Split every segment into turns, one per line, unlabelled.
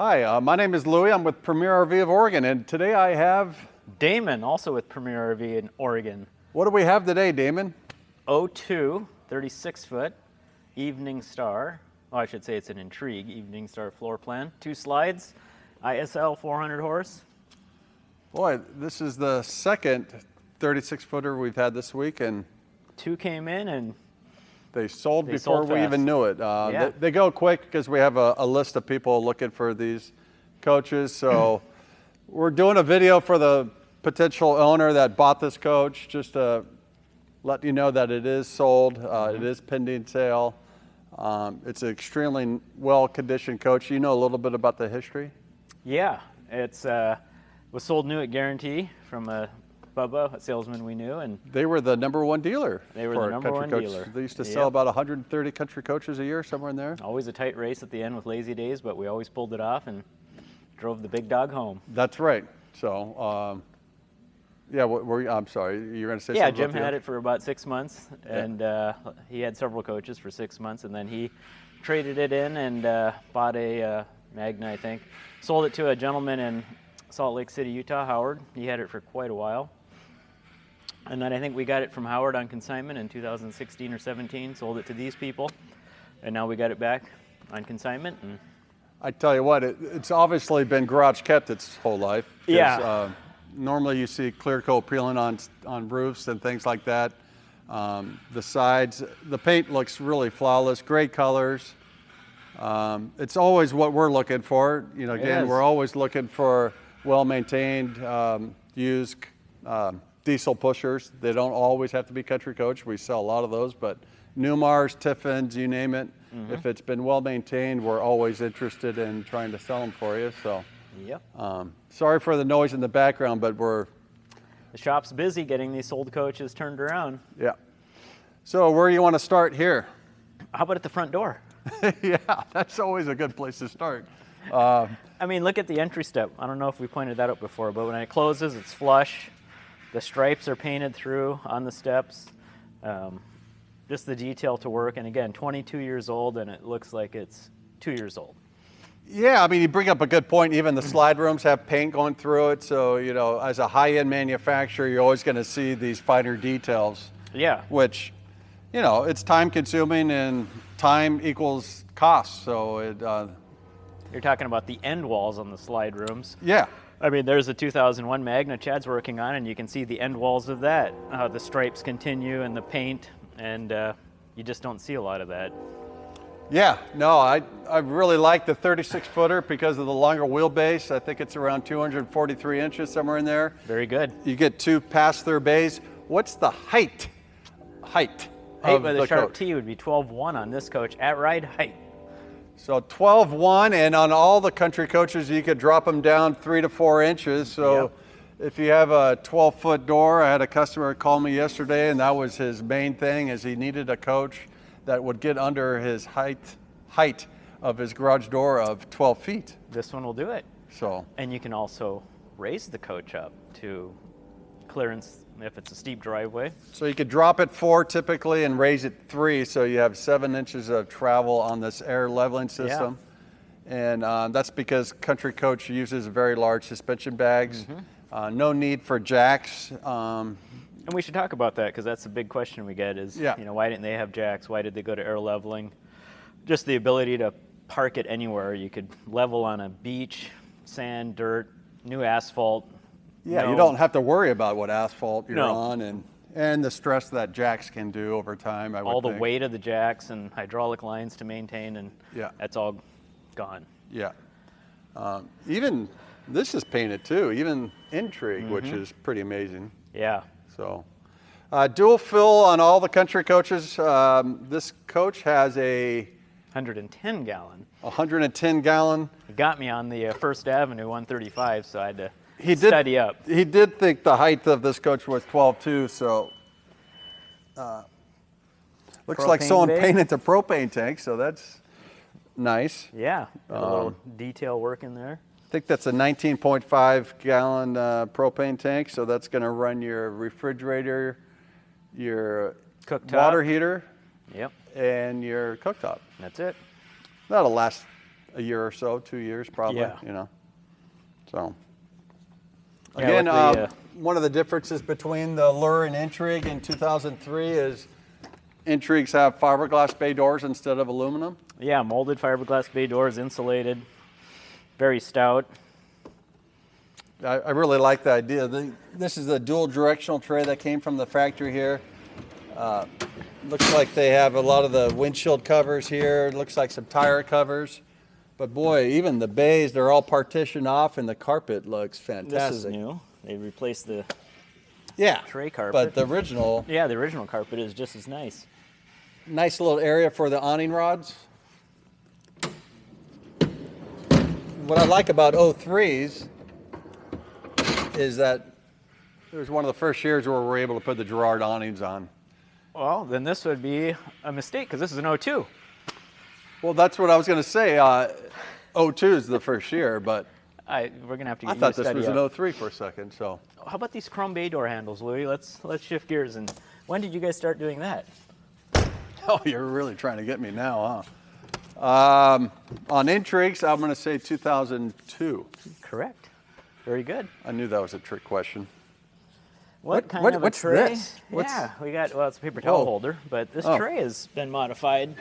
Hi, my name is Louie. I'm with Premier RV of Oregon, and today I have...
Damon, also with Premier RV in Oregon.
What do we have today, Damon?
02, 36-foot, Evening Star. Well, I should say it's an Intrigue, Evening Star floor plan. 2 slides, ISL 400 horse.
Boy, this is the second 36-footer we've had this week, and...
2 came in and...
They sold before we even knew it.
Yeah.
They go quick because we have a list of people looking for these coaches. So we're doing a video for the potential owner that bought this coach, just to let you know that it is sold. It is pending sale. It's an extremely well-conditioned coach. You know a little bit about the history?
Yeah, it's was sold new at Guarantee from Bubba, a salesman we knew, and
they were the #1 dealer.
They were the #1 dealer.
They used to sell about 130 country coaches a year, somewhere in there.
Always a tight race at the end with lazy days, but we always pulled it off and drove the big dog home.
That's right. So, yeah, I'm sorry, you're going to say something?
Yeah, Jim had it for about 6 months, and he had several coaches for 6 months, and then he traded it in and bought a Magna, I think. Sold it to a gentleman in Salt Lake City, Utah, Howard. He had it for quite a while. And then I think we got it from Howard on consignment in 2016 or 17, sold it to these people, and now we got it back on consignment. And
I tell you what, it's obviously been garage kept its whole life.
Yeah.
Normally you see clear coat peeling on roofs and things like that. The sides, the paint looks really flawless, great colors. It's always what we're looking for. You know, again, we're always looking for well-maintained, used diesel pushers. They don't always have to be Country Coach. We sell a lot of those, but Newmars, Tiffins, you name it. If it's been well-maintained, we're always interested in trying to sell them for you. So,
yep.
Sorry for the noise in the background, but
the shop's busy getting these sold coaches turned around.
Yeah. So where do you want to start here?
How about at the front door?
Yeah, that's always a good place to start.
I mean, look at the entry step. I don't know if we pointed that out before, but when it closes, it's flush. The stripes are painted through on the steps. Just the detail to work. And again, 22 years old, and it looks like it's 2 years old.
Yeah, I mean, you bring up a good point. Even the slide rooms have paint going through it. So, you know, as a high-end manufacturer, you're always going to see these finer details.
Yeah.
Which, you know, it's time-consuming, and time equals cost. So
you're talking about the end walls on the slide rooms.
Yeah.
I mean, there's a 2001 Magna Chad's working on, and you can see the end walls of that. The stripes continue and the paint, and you just don't see a lot of that.
Yeah, no, I really like the 36-footer because of the longer wheelbase. I think it's around 243 inches, somewhere in there.
Very good.
You get 2 pass-through bays. What's the height of
by
the
the Sharp
coach?
T would be 12.1 on this coach at ride height.
So 12.1, and on all the Country Coaches, you could drop them down 3 to 4 inches. So if you have a 12-foot door, I had a customer call me yesterday, and that was his main thing, is he needed a coach that would get under his height of his garage door of 12 feet.
This one will do it.
So.
And you can also raise the coach up to clearance if it's a steep driveway.
So you could drop it 4 typically and raise it 3, so you have 7 inches of travel on this air leveling system. Yeah. And that's because Country Coach uses very large suspension bags. No need for jacks.
And we should talk about that, because that's a big question we get is, you know, why didn't they have jacks? Why did they go to air leveling? Just the ability to park it anywhere. You could level on a beach, sand, dirt, new asphalt.
Yeah, you don't have to worry about what asphalt you're on, and the stress that jacks can do over time, I would
all the
think.
weight of the jacks and hydraulic lines to maintain, and that's all gone.
Yeah. Even this is painted too, even Intrigue, which is pretty amazing.
Yeah.
So dual fill on all the Country Coaches. This coach has a
110 gallon.
110 gallon.
It got me on the First Avenue 135, so I had to study up.
He did think the height of this coach was 12.2, so looks like someone painted the propane tank, so that's nice.
Yeah, a little detail work in there.
I think that's a 19.5 gallon propane tank, so that's going to run your refrigerator, your water heater, and your cooktop.
That's it.
That'll last a year or so, 2 years probably,
Yeah.
you know. So,
Yeah,
again,
with the,
one of the differences between the Lure and Intrigue in 2003 is Intrigues have fiberglass bay doors instead of aluminum.
Yeah, molded fiberglass bay doors, insulated, very stout.
I really like the idea. This is a dual directional tray that came from the factory here. Looks like they have a lot of the windshield covers here. It looks like some tire covers. But boy, even the bays, they're all partitioned off and the carpet looks fantastic.
This is new. They replaced the
Yeah,
tray carpet.
but the original,
Yeah, the original carpet is just as nice.
nice little area for the awning rods. What I like about 03s is that it was one of the first years where we were able to put the Girard awnings on.
Well, then this would be a mistake because this is an 02.
Well, that's what I was going to say. 02 is the first year, but
We're gonna have to get
I
you
thought
to
this was
study
an
up.
03 for a second. So,
How about these chrome bay door handles, Louie? Let's shift gears. And when did you guys start doing that?
oh, you're really trying to get me now, huh? On Intrigues, I'm going to say 2002.
Correct. Very good.
I knew that was a trick question.
What kind of a
what's
tray?
this? What's-
Yeah, we got, well, it's a paper towel
Whoa.
holder, but this
Oh.
tray has been modified.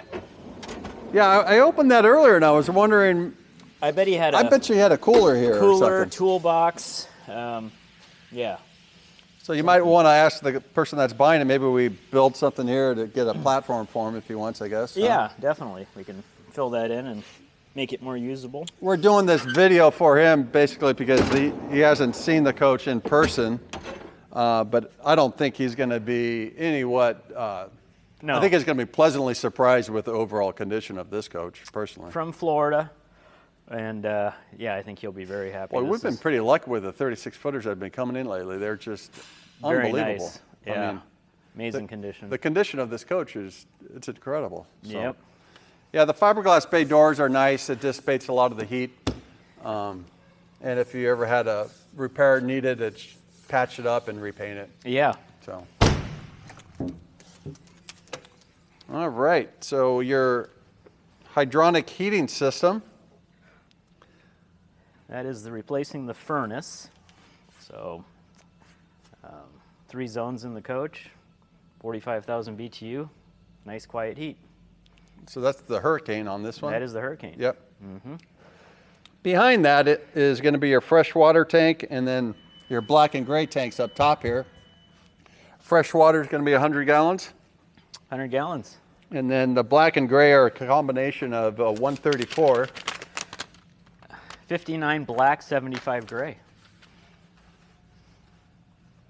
Yeah, I opened that earlier and I was wondering.
I bet he had
I
a
bet you had a cooler here or
cooler,
something.
toolbox. Yeah.
So you might want to ask the person that's buying it. Maybe we build something here to get a platform for him if he wants, I guess. huh?
Yeah, definitely. We can fill that in and make it more usable.
We're doing this video for him basically because he hasn't seen the coach in person, but I don't think he's going to be
No.
I think he's going to be pleasantly surprised with the overall condition of this coach, personally.
From Florida. And yeah, I think he'll be very happy.
Boy,
This
we've been
is
pretty lucky with the 36-footers that have been coming in lately. They're just
very
unbelievable.
nice.
I
Yeah.
mean,
Amazing condition.
the condition of this coach it's incredible. So,
Yep.
Yeah, the fiberglass bay doors are nice. It dissipates a lot of the heat. And if you ever had a repair needed, it's patch it up and repaint it.
Yeah.
So, all right. So your hydronic heating system.
That is replacing the furnace. So 3 zones in the coach, 45,000 BTU, nice quiet heat.
So that's the Hurricane on this one.
That is the Hurricane.
Yep. Behind that it is going to be your fresh water tank, and then your black and gray tanks up top here. Fresh water is going to be 100 gallons,
100 gallons.
and then the black and gray are a combination of 134.
59 black, 75 gray.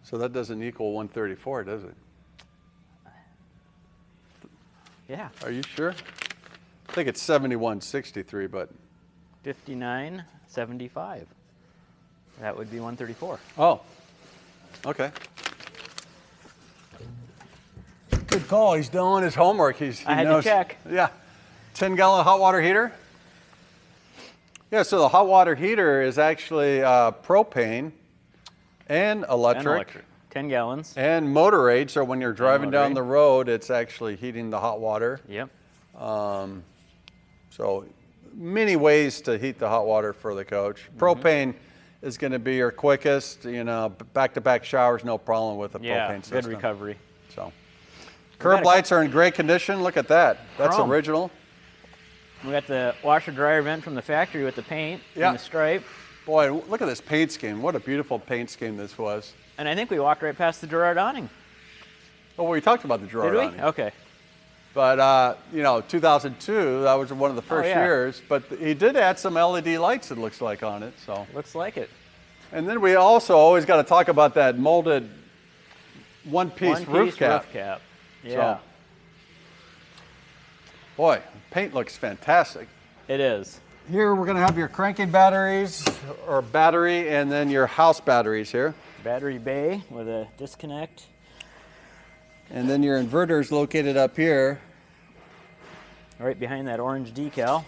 So that doesn't equal 134, does it?
Yeah.
Are you sure? I think it's 7163, but
59, 75. That would be 134.
oh, okay. Good call. He's doing his homework. He
I had to
knows.
check.
Yeah. 10-gallon hot water heater. Yeah, so the hot water heater is actually propane and electric,
And electric. 10 gallons.
and motor aid. So when you're driving down
motor
the road, it's actually heating the hot water.
Yep.
So many ways to heat the hot water for the coach. Propane is going to be your quickest. You know, back-to-back showers, no problem with the
Yeah,
propane system.
good recovery.
So
got
curb
a
lights are in great condition. Look at that. That's
Chrome.
original.
We got the washer dryer vent from the factory with the paint
Yeah.
and the stripe.
Boy, look at this paint scheme. What a beautiful paint scheme this was.
And I think we walked right past the Girard awning.
Oh, we talked about the Girard
Did we?
awning.
Okay.
But, 2002, that was one of the first
yeah.
years. But he did add some LED lights, it looks like, on it. So,
Looks like it.
and then we also always got to talk about that molded one-piece roof cap.
Yeah,
Boy, paint looks fantastic.
it is.
Here we're going to have your cranking batteries, or battery, and then your house batteries here.
Battery bay with a disconnect.
And then your inverter is located up here.
Right behind that orange decal.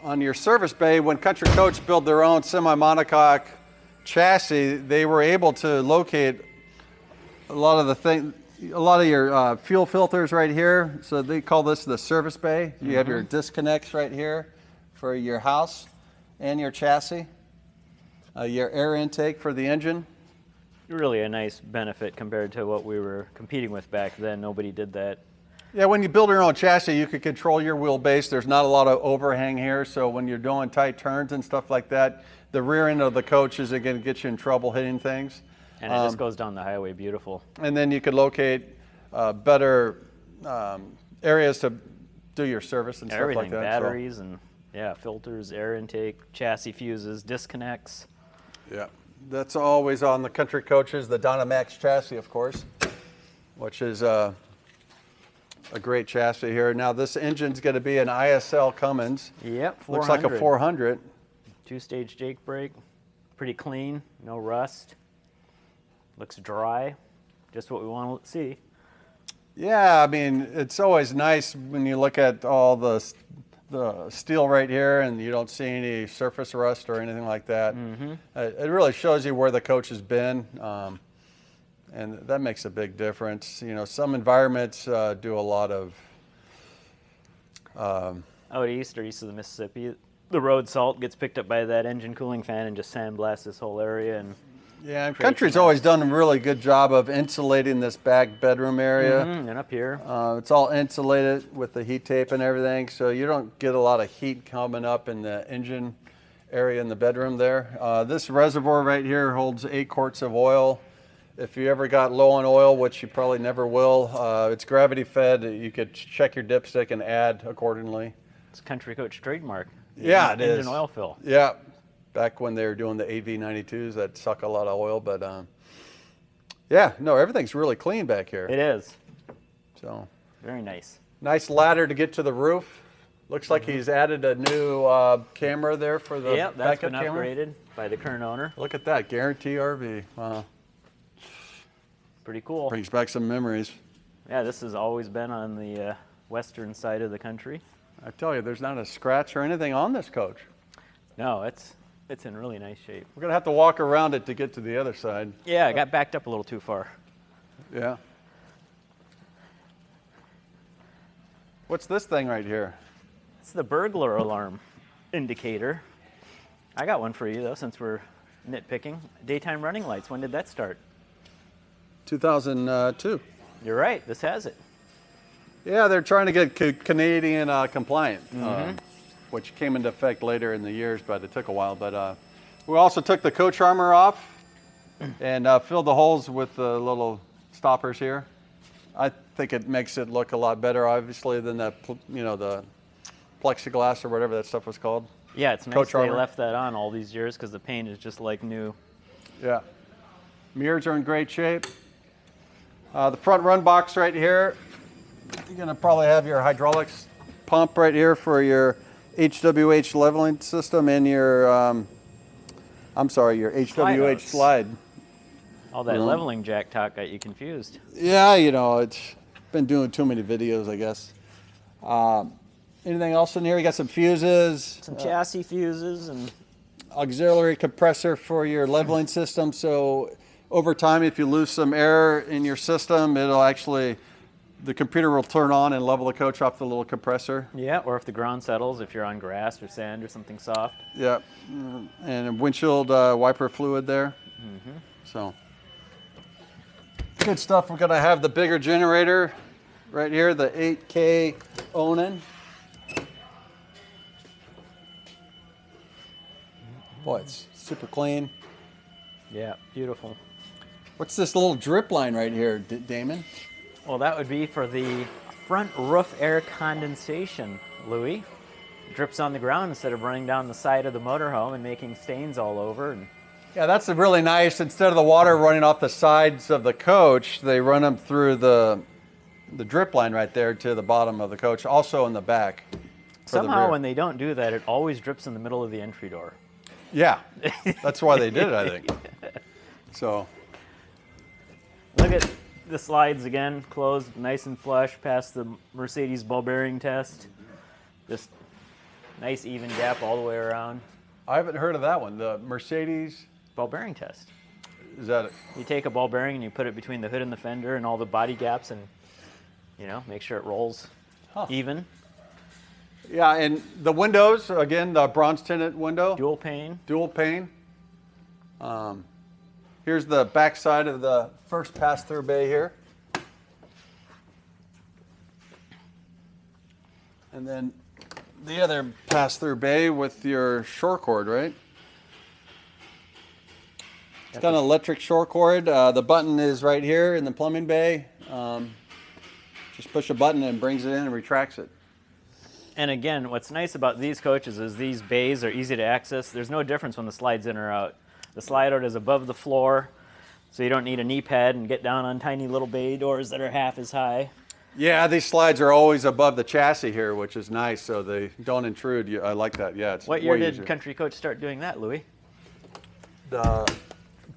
On your service bay, when Country Coach built their own semi-monocoque chassis, they were able to locate a lot of the a lot of your fuel filters right here. So they call this the service bay. You have your disconnects right here for your house and your chassis. Your air intake for the engine.
Really a nice benefit compared to what we were competing with back then. Nobody did that.
Yeah, when you build your own chassis, you can control your wheelbase. There's not a lot of overhang here, so when you're doing tight turns and stuff like that, the rear end of the coach isn't going to get you in trouble hitting things.
And it just goes down the highway beautiful.
And then you could locate better areas to do your service and stuff like
Everything,
that.
batteries and filters, air intake, chassis fuses, disconnects.
Yeah, that's always on the Country Coaches, the Dynamax chassis, of course, which is a great chassis here. Now this engine's going to be an ISL Cummins.
Yep, 400.
Looks like a 400.
Two-stage Jake brake, pretty clean, no rust. Looks dry, just what we want to see.
Yeah, I mean, it's always nice when you look at all the steel right here and you don't see any surface rust or anything like that. It really shows you where the coach has been, and that makes a big difference. You know, some environments do a lot of...
Out east or east of the Mississippi, the road salt gets picked up by that engine cooling fan and just sandblasts this whole area. And
yeah, and Country's always done a really good job of insulating this back bedroom area.
And up here.
It's all insulated with the heat tape and everything, so you don't get a lot of heat coming up in the engine area in the bedroom there. This reservoir right here holds 8 quarts of oil. If you ever got low on oil, which you probably never will, it's gravity fed. You could check your dipstick and add accordingly.
It's Country Coach trademark.
Yeah, it is.
Engine oil fill.
Yeah, back when they were doing the AV92s that suck a lot of oil, but yeah, no, everything's really clean back here.
It is.
So
Very nice.
nice ladder to get to the roof. Looks like he's added a new camera there for the
Yep, that's
backup
been
camera.
upgraded by the current owner.
Look at that, guarantee RV. Wow,
Pretty cool.
brings back some memories.
Yeah, this has always been on the western side of the country.
I tell you, there's not a scratch or anything on this coach.
No, it's in really nice shape.
We're gonna have to walk around it to get to the other side.
Yeah, I got backed up a little too far.
Yeah. What's this thing right here?
It's the burglar alarm indicator. I got one for you though, since we're nitpicking. Daytime running lights. When did that start?
2002.
You're right. This has it.
Yeah, they're trying to get Canadian compliant, which came into effect later in the years, but it took a while. But we also took the coach armor off and filled the holes with the little stoppers here. I think it makes it look a lot better, obviously, than the plexiglass or whatever that stuff was called.
Yeah, it's nice
Coach
they
armor.
left that on all these years because the paint is just like new.
Yeah. Mirrors are in great shape. The front run box right here. You're gonna probably have your hydraulics pump right here for your HWH leveling system and your, your HWH
Slide-outs.
slide.
All that leveling jack talk got you confused.
Yeah, it's been doing too many videos, I guess. Anything else in here? You got some fuses.
Some chassis fuses and
Auxiliary compressor for your leveling system. So over time, if you lose some air in your system, the computer will turn on and level the coach off the little compressor.
yeah, or if the ground settles, if you're on grass or sand or something soft.
Yeah, and a windshield wiper fluid there. So good stuff. We're gonna have the bigger generator right here, the 8K awning. Boy, it's super clean.
Yeah, beautiful.
What's this little drip line right here, Damon?
Well, that would be for the front roof air condensation, Louie. It drips on the ground instead of running down the side of the motorhome and making stains all over. And
Yeah, that's really nice. Instead of the water running off the sides of the coach, they run them through the drip line right there to the bottom of the coach, also in the back.
somehow when they don't do that, it always drips in the middle of the entry door.
Yeah, that's why they did it, I think. So,
Look at the slides again, closed nice and flush past the Mercedes ball bearing test. Just nice even gap all the way around.
I haven't heard of that one. The Mercedes.
Ball bearing test.
Is that
You take a ball bearing and you put it between the hood and the fender and all the body gaps, and make sure it rolls even.
Yeah, and the windows, again, the bronze tinted window.
Dual pane.
Dual pane. Here's the back side of the first pass-through bay here. And then the other pass-through bay with your shore cord, right? It's got an electric shore cord. The button is right here in the plumbing bay. Just push a button and it brings it in and retracts it.
And again, what's nice about these coaches is these bays are easy to access. There's no difference when the slide's in or out. The slide out is above the floor, so you don't need a knee pad and get down on tiny little bay doors that are half as high.
Yeah, these slides are always above the chassis here, which is nice, so they don't intrude. I like that. Yeah, it's
What year
way
did
easier.
Country Coach start doing that, Louie?
The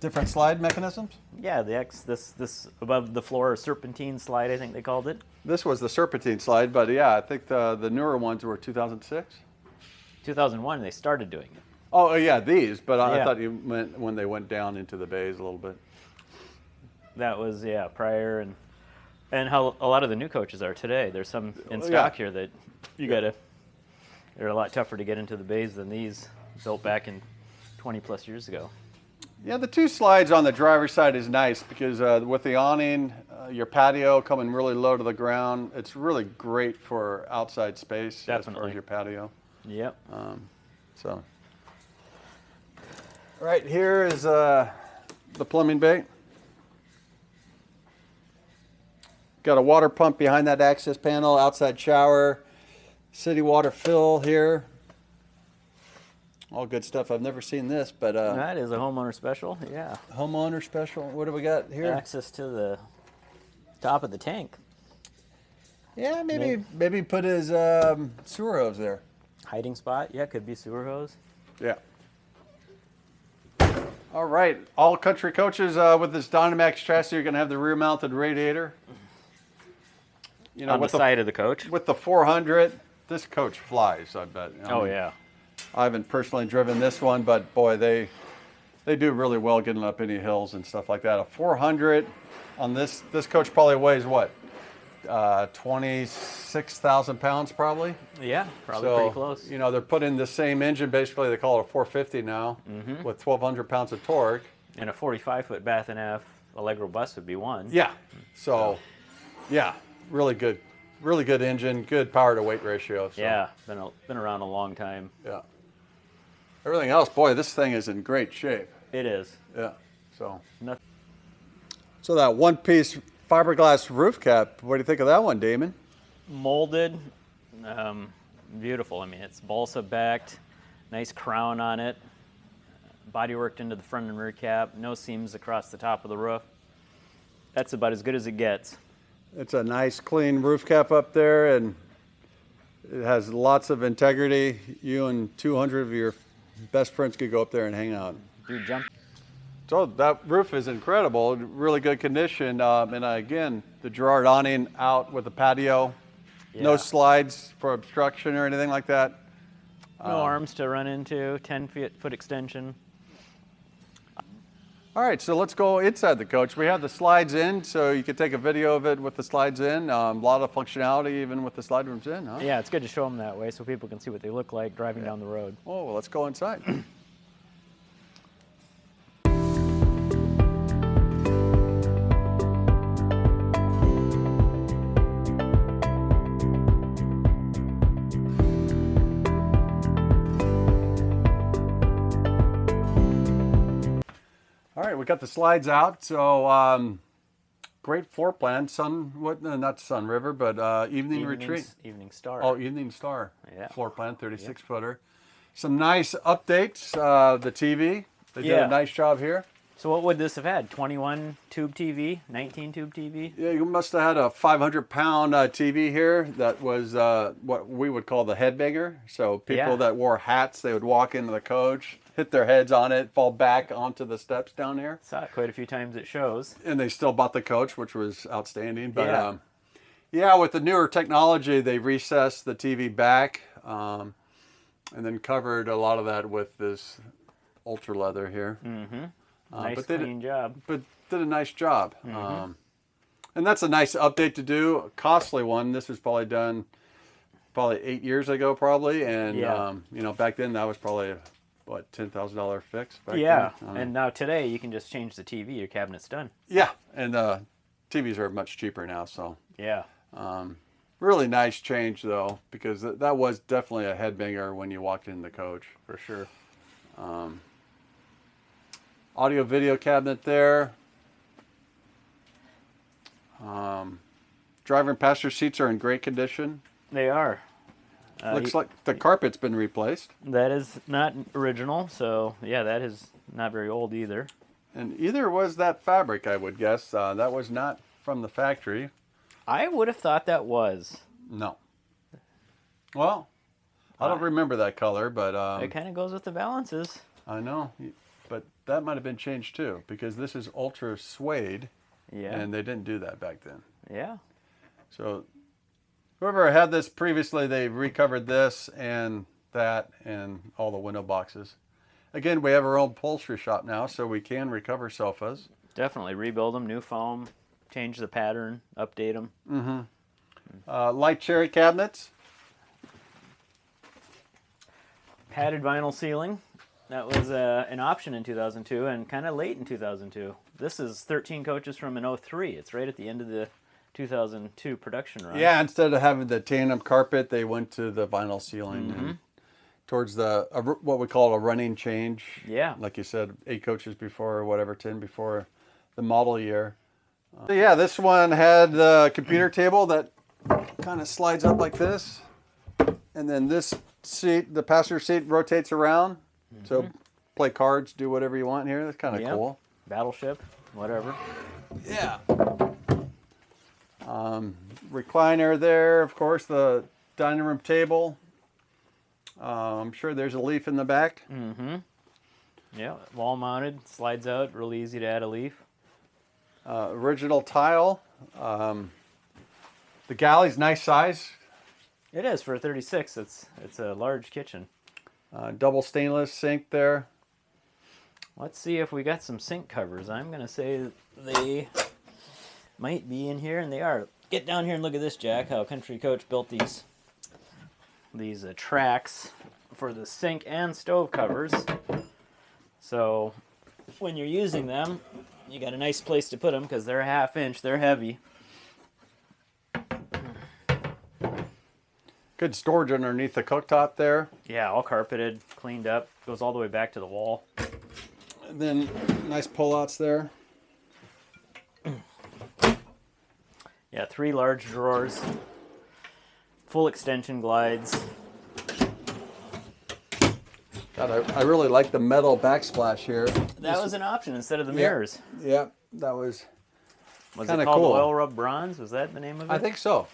different slide mechanisms?
Yeah, this above the floor serpentine slide, I think they called it.
This was the serpentine slide, but yeah, I think the newer ones were 2006.
2001, they started doing it.
Oh, yeah, these, but I
Yeah.
thought you meant when they went down into the bays a little bit.
That was, prior, and how a lot of the new coaches are today. There's some in stock here that they're a lot tougher to get into the bays than these built back in 20 plus years ago.
Yeah, the two slides on the driver's side is nice because with the awning, your patio coming really low to the ground, it's really great for outside space as far as your patio.
Yep.
So, right here is the plumbing bay. Got a water pump behind that access panel, outside shower, city water fill here. All good stuff. I've never seen this, but
That is a homeowner special, yeah.
homeowner special. What do we got here?
Access to the top of the tank.
Yeah, maybe put his sewer hose there.
Hiding spot, yeah, could be sewer hose.
Yeah. All right, all Country Coaches with this Dynamax chassis, you're going to have the rear-mounted radiator. You know,
On the side of the coach.
With the 400, this coach flies, I bet. I mean,
Yeah.
I haven't personally driven this one, but boy, they do really well getting up any hills and stuff like that. A 400 on this coach probably weighs what? 26,000 pounds probably.
Yeah, probably
So,
pretty close.
you know, they're putting the same engine, basically they call it a 450 now, with 1,200 pounds of torque.
And a 45-foot Bath and F Allegro bus would be one.
Yeah. So, yeah, really good engine, good power to weight ratio. So,
Yeah, been around a long time.
Yeah. Everything else, boy, this thing is in great shape.
It is.
Yeah. So.
Nothing.
So that one-piece fiberglass roof cap. What do you think of that one, Damon?
Molded, beautiful. I mean, it's balsa backed, nice crown on it, body worked into the front and rear cap, no seams across the top of the roof. That's about as good as it gets.
It's a nice, clean roof cap up there, and it has lots of integrity. You and 200 of your best friends could go up there and hang out.
Dude, jump.
So that roof is incredible, really good condition. And again, the Girard awning out with the patio. No
Yeah.
slides for obstruction or anything like that.
No arms to run into, 10-foot extension.
All right, so let's go inside the coach. We have the slides in, so you can take a video of it with the slides in. A lot of functionality even with the slide rooms in, huh?
Yeah, it's good to show them that way so people can see what they look like driving down the road.
Oh, well, let's go inside. All right, we got the slides out. So great floor plan. Not Sun River, but Evening Retreat.
Evening Star.
Oh, Evening Star.
Yeah.
Floor plan, 36-footer. Some nice updates. The TV. They did
Yeah.
a nice job here.
So what would this have had? 21 tube TV, 19 tube TV?
Yeah, you must have had a 500-pound TV here that was what we would call the headbanger. So people
Yeah.
that wore hats, they would walk into the coach, hit their heads on it, fall back onto the steps down here.
Saw it quite a few times at shows.
And they still bought the coach, which was outstanding. But
Yeah.
yeah, with the newer technology, they recessed the TV back and then covered a lot of that with this ultra leather here.
Mm-hmm. Nice
but they
clean job.
but did a nice job. And that's a nice update to do. A costly one. This was probably done 8 years ago, probably. And you know, back then that was probably what, $10,000 fix. Back then?
And now today you can just change the TV. Your cabinet's done.
Yeah, and TVs are much cheaper now. So
Yeah.
really nice change though, because that was definitely a headbanger when you walked in the coach.
For sure.
Audio video cabinet there. Driver and passenger seats are in great condition.
They are.
Looks like the carpet's been replaced.
That is not original, so yeah, that is not very old either.
And either was that fabric, I would guess. That was not from the factory.
I would have thought that was.
No. Well, I don't remember that color, but...
it kind of goes with the balances.
I know, but that might have been changed too, because this is ultra suede,
Yeah.
and they didn't do that back then.
Yeah.
So whoever had this previously, they recovered this and that and all the window boxes. Again, we have our own upholstery shop now, so we can recover sofas.
Definitely rebuild them, new foam, change the pattern, update them.
Light cherry cabinets.
Padded vinyl ceiling. That was an option in 2002 and kind of late in 2002. This is 13 coaches from an 03. It's right at the end of the 2002 production run.
Yeah, instead of having the tandem carpet, they went to the vinyl ceiling and towards the what we call a running change.
Yeah.
Like you said, 8 coaches before or whatever, 10 before the model year. So yeah, this one had the computer table that kind of slides up like this. And then this seat, the passenger seat, rotates around. So play cards, do whatever you want here. That's kind of cool.
Battleship, whatever.
Yeah. Recliner there, of course, the dining room table. I'm sure there's a leaf in the back.
Yeah, wall mounted, slides out, really easy to add a leaf.
Original tile. The galley's nice size.
It is for a 36. It's a large kitchen.
Double stainless sink there.
Let's see if we got some sink covers. I'm gonna say they might be in here, and they are. Get down here and look at this, Jack. How Country Coach built these tracks for the sink and stove covers. So when you're using them, you got a nice place to put them because they're a 1/2 inch. They're heavy.
Good storage underneath the cooktop there.
Yeah, all carpeted, cleaned up. Goes all the way back to the wall.
And then nice pullouts there.
Yeah, 3 large drawers. Full extension glides.
God, I really like the metal backsplash here.
That was an option instead of the mirrors.
Yeah, that was
Was
kinda
it called
cool.
Oil Rub Bronze? Was that the name of it?
I think so.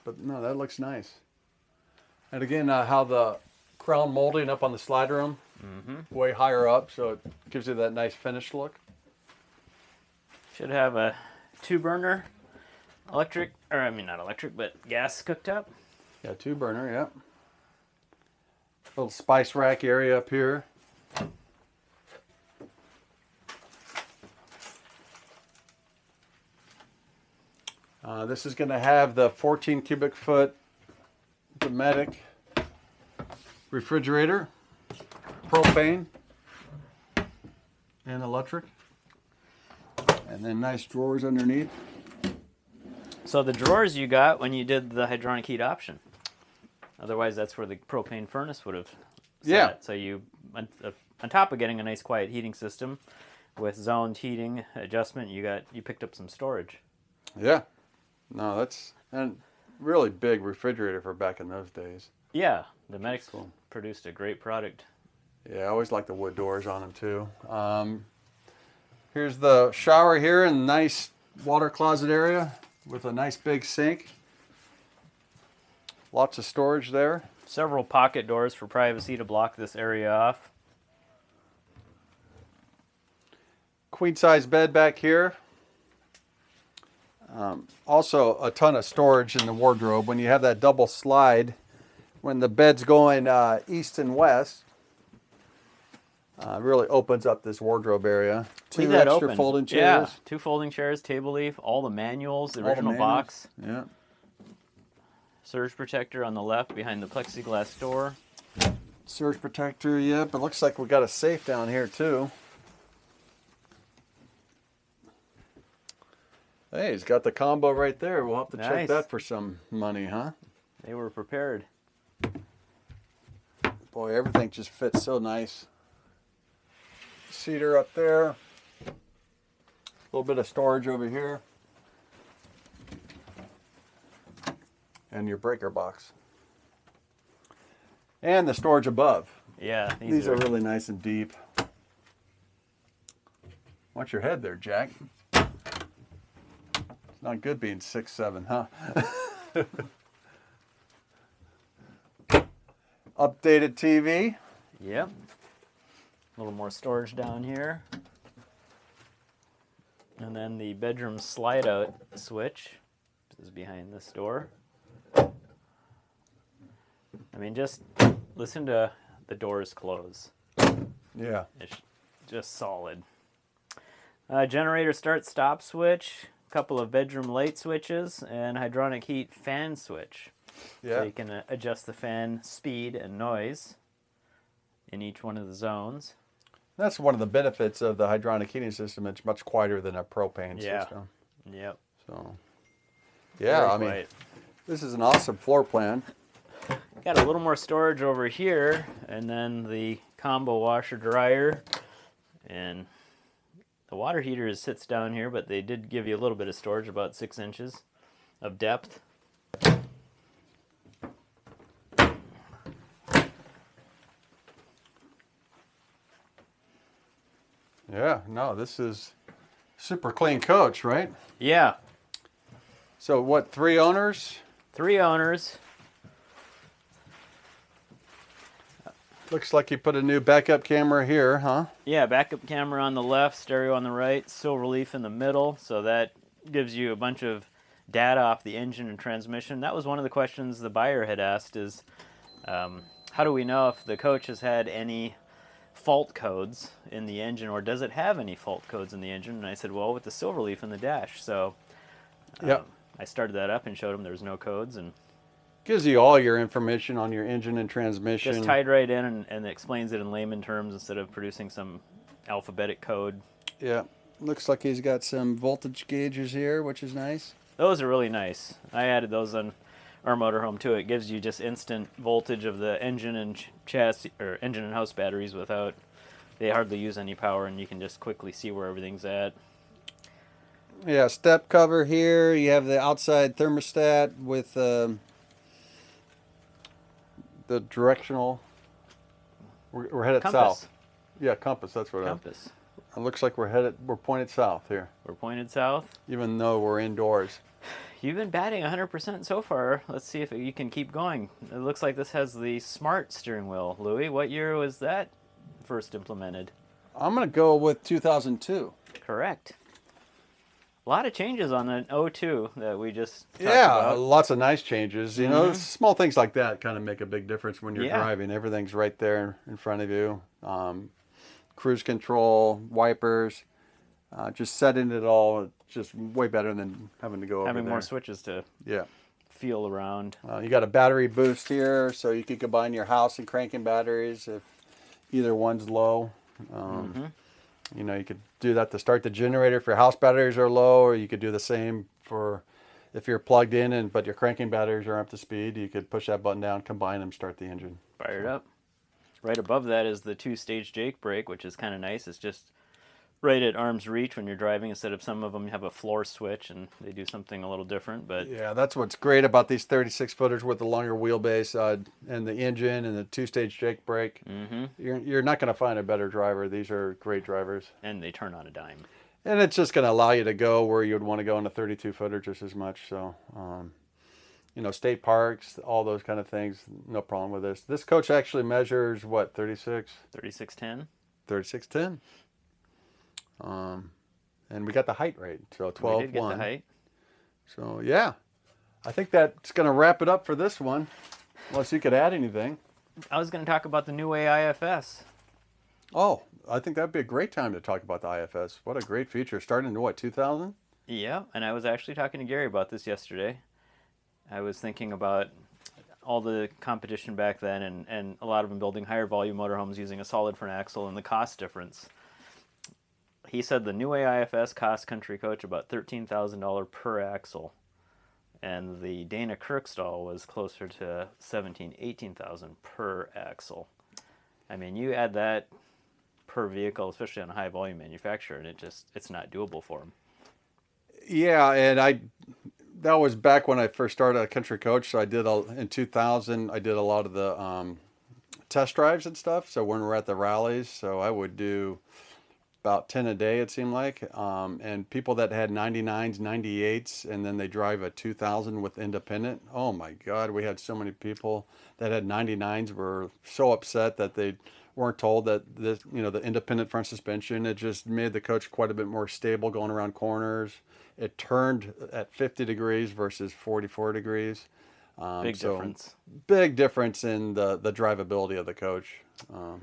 But no, that looks nice. And again, how the crown molding up on the slide room, way higher up, so it gives you that nice finished look.
Should have a 2-burner electric, or I mean not electric, but gas cooktop.
Yeah, 2-burner, yeah. Little spice rack area up here. This is going to have the 14 cubic foot Dometic refrigerator, propane, and electric. And then nice drawers underneath.
So the drawers you got when you did the hydronic heat option. Otherwise, that's where the propane furnace would have sat.
Yeah.
So you, on top of getting a nice quiet heating system with zoned heating adjustment, you picked up some storage.
Yeah. No, that's and really big refrigerator for back in those days.
Yeah, the Medics produced a great product.
Yeah, I always like the wood doors on them too. Here's the shower here and nice water closet area with a nice big sink. Lots of storage there.
Several pocket doors for privacy to block this area off.
Queen size bed back here. Also a ton of storage in the wardrobe. When you have that double slide, when the bed's going east and west, Really opens up this wardrobe area.
Leave
Two
that
extra
open.
folding
Yeah,
chairs.
2 folding chairs, table leaf, all the manuals, the
All the
original
manuals.
box.
Yeah.
Surge protector on the left behind the plexiglass door.
Surge protector, yep. It looks like we got a safe down here too. Hey, he's got the combo right there. We'll have to check
Nice.
that for some money, huh?
They were prepared.
Boy, everything just fits so nice. Cedar up there. A little bit of storage over here. And your breaker box. And the storage above.
Yeah,
These are really nice and deep. Watch your head there, Jack. It's not good being 6'7", huh? Updated TV.
Yep. A little more storage down here. And then the bedroom slide out switch is behind this door. I mean, just listen to the doors close.
Yeah.
It's just solid. Generator start stop switch, a couple of bedroom light switches, and hydronic heat fan switch.
Yeah.
So you can adjust the fan speed and noise in each one of the zones.
That's one of the benefits of the hydronic heating system. It's much quieter than a propane
Yeah.
system.
Yep.
So, yeah,
Very
I mean,
quiet.
this is an awesome floor plan.
Got a little more storage over here, and then the combo washer dryer, and the water heater sits down here, but they did give you a little bit of storage, about 6 inches of depth.
Yeah, no, this is super clean coach, right?
Yeah,
So what, 3 owners?
3 owners.
Looks like you put a new backup camera here, huh?
Yeah, backup camera on the left, stereo on the right, silver leaf in the middle, so that gives you a bunch of data off the engine and transmission. That was one of the questions the buyer had asked is, how do we know if the coach has had any fault codes in the engine, or does it have any fault codes in the engine? And I said, well, with the silver leaf in the dash. So
Yep.
I started that up and showed him there's no codes, and
Gives you all your information on your engine and transmission.
just tied right in and explains it in layman terms instead of producing some alphabetic code.
Yeah. Looks like he's got some voltage gauges here, which is nice.
Those are really nice. I added those on our motorhome too. It gives you just instant voltage of the engine and chassis or engine and house batteries without they hardly use any power, and you can just quickly see where everything's at.
Yeah, step cover here. You have the outside thermostat with the directional. We're headed
Compass.
south. Yeah, compass. That's what
Compass.
it looks like. We're pointed south here,
We're pointed south.
even though we're indoors.
You've been batting 100% so far. Let's see if you can keep going. It looks like this has the smart steering wheel. Louie, what year was that first implemented?
I'm gonna go with 2002.
Correct. A lot of changes on the 02 that we just talked
Yeah,
about.
lots of nice changes. You know, small things like that kind of make a big difference when you're
Yeah.
driving. Everything's right there in front of you. Cruise control, wipers, just setting it all. Just way better than having to go over
Having
there.
more switches to
Yeah.
feel around.
You got a battery boost here, so you could combine your house and cranking batteries if either one's low. You know, you could do that to start the generator if your house batteries are low, or you could do the same for if you're plugged in but your cranking batteries are up to speed. You could push that button down, combine them, start the engine.
Fire it up. Right above that is the 2-stage Jake brake, which is kind of nice. It's just right at arm's reach when you're driving, instead of some of them have a floor switch and they do something a little different. But
Yeah, that's what's great about these 36 footers with the longer wheelbase and the engine and the 2-stage Jake brake. You're not going to find a better driver. These are great drivers.
and they turn on a dime.
And it's just going to allow you to go where you would want to go in a 32 footer just as much. So, you know, state parks, all those kind of things, no problem with this. This coach actually measures what, 36?
3610.
3610. And we got the height right, so 12.1.
We did get the height.
So, yeah, I think that's going to wrap it up for this one, unless you could add anything.
I was going to talk about the new AIFS.
Oh, I think that'd be a great time to talk about the IFS. What a great feature. Starting in what, 2000?
Yeah, and I was actually talking to Gary about this yesterday. I was thinking about all the competition back then, and a lot of them building higher volume motorhomes using a solid front axle and the cost difference. He said the new IFS cost Country Coach about $13,000 per axle, and the Dana Kirkstall was closer to $18,000 per axle. I mean, you add that per vehicle, especially on a high volume manufacturer, and it's not doable for them.
Yeah, and that was back when I first started at Country Coach. So in 2000, I did a lot of the test drives and stuff. So when we're at the rallies, so I would do about 10 a day, it seemed like. And people that had 99s, 98s, and then they drive a 2000 with independent. Oh my God, we had so many people that had 99s were so upset that they weren't told that this, the independent front suspension, it just made the coach quite a bit more stable going around corners. It turned at 50 degrees versus 44 degrees.
Big difference.
Big difference in the drivability of the coach.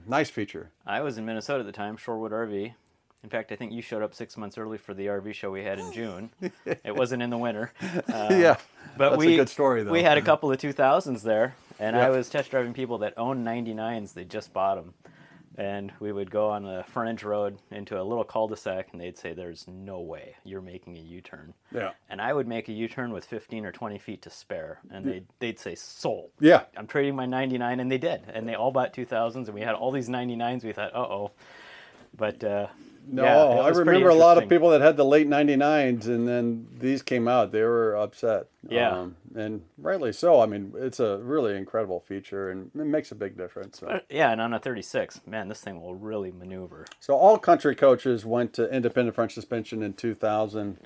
Nice feature.
I was in Minnesota at the time, Shorewood RV. In fact, I think you showed up 6 months early for the RV show we had in June. It wasn't in the winter.
Yeah,
but
that's a good story, though.
We had a couple of 2000s there, and
Yep.
I was test driving people that owned 99s. They just bought them. And we would go on the frontage road into a little cul-de-sac, and they'd say, there's no way you're making a U-turn.
Yeah.
And I would make a U-turn with 15 or 20 feet to spare, and they'd say, sold.
Yeah.
I'm trading my 99, and they did. And they all bought 2000s, and we had all these 99s. We thought, uh-oh. But
No,
yeah, it
I
was pretty
remember a lot of
interesting.
people that had the late 99s, and then these came out. They were upset.
Yeah.
And rightly so. I mean, it's a really incredible feature, and it makes a big difference. So.
Yeah, and on a 36, man, this thing will really maneuver.
So all Country Coaches went to independent front suspension in 2000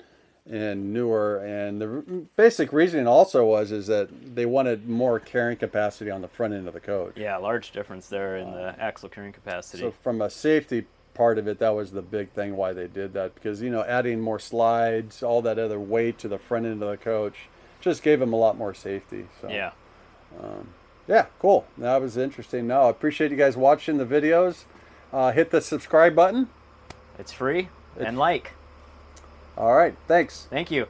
and newer, and the basic reasoning also is that they wanted more carrying capacity on the front end of the coach.
Yeah, large difference there in the axle carrying capacity.
So from a safety part of it, that was the big thing why they did that, because adding more slides, all that other weight to the front end of the coach just gave them a lot more safety. So
Yeah.
yeah, cool. That was interesting. No, I appreciate you guys watching the videos. Hit the subscribe button.
It's free and like.
All right, thanks.
Thank you.